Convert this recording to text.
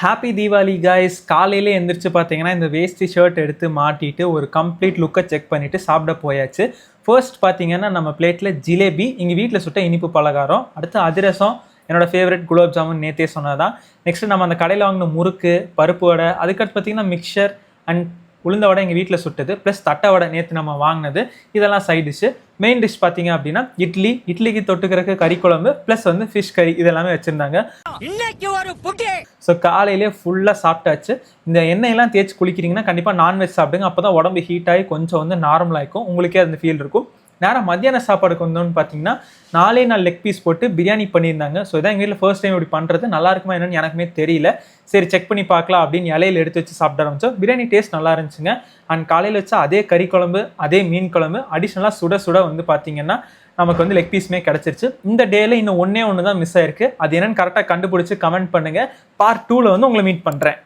Happy Deepavali guys. காலையிலே எந்திரிச்சு பார்த்தீங்கன்னா இந்த வேஸ்டி ஷர்ட் எடுத்து மாட்டிட்டு ஒரு கம்ப்ளீட் லுக்கை செக் பண்ணிவிட்டு சாப்பிட போயாச்சு. ஃபர்ஸ்ட் பார்த்தீங்கன்னா நம்ம பிளேட்டில் ஜிலேபி, இங்கே வீட்டில் சுட்ட இனிப்பு பலகாரம், அடுத்து அதிரசம், என்னோடய ஃபேவரட் குலோப் ஜாமுன் நேற்றே சொன்னதான். நெக்ஸ்ட்டு நம்ம அந்த கடையில் வாங்கின முறுக்கு, பருப்பு வடை, அதுக்கடுத்து பார்த்தீங்கன்னா மிக்சர் அண்ட் உளுந்த வடை எங்கள் வீட்டில் சுட்டது, ப்ளஸ் தட்டை வடை நேற்று நம்ம வாங்கினது. இதெல்லாம் சைட் டிஷ்ஷு. மெயின் டிஷ் பார்த்தீங்க அப்படின்னா இட்லிக்கு தொட்டுக்கிறதுக்கு கறி குழம்பு ப்ளஸ் வந்து ஃபிஷ் கறி இதெல்லாமே வச்சுருந்தாங்க. ஸோ காலையிலே ஃபுல்லாக சாப்பிட்டாச்சு. இந்த எண்ணெயெல்லாம் தேய்ச்சி குளிக்கிறீங்கன்னா கண்டிப்பாக நான்வெஜ் சாப்பிடுங்க, அப்போ தான் உடம்பு ஹீட் ஆகி கொஞ்சம் வந்து நார்மலாகிக்கும், உங்களுக்கே அந்த ஃபீல் இருக்கும். நேரம் மத்தியான சாப்பாடுக்கு வந்தோன்னு பார்த்தீங்கன்னா 4 லெக் பீஸ் போட்டு பிரியாணி பண்ணியிருந்தாங்க. ஸோ இதான் எங்கள் வீட்டில் ஃபர்ஸ்ட் டைம் இப்படி பண்ணுறது. நல்லா இருக்குமா என்னன்னு எனக்குமே தெரியல. சரி செக் பண்ணி பார்க்கலாம் அப்படின்னு இலையில எடுத்து வச்சு சாப்பிட ஆரம்பிச்சோம். பிரியாணி டேஸ்ட் நல்லா இருந்துச்சுங்க. அண்ட் காலையில் வச்சா அதே கறி குழம்பு, அதே மீன் குழம்பு, அடிஷ்னலாக சுட சுட வந்து பார்த்தீங்கன்னா நமக்கு வந்து லெக் பீஸுமே கிடச்சிருச்சு. இந்த டேயில் இன்னும் ஒன்று தான் மிஸ் ஆயிருக்கு. அது என்னன்னு கரெக்டாக கண்டுபிடிச்சி கமெண்ட் பண்ணுங்கள். பார்ட் 2ல் வந்து உங்களை மீட் பண்ணுறேன்.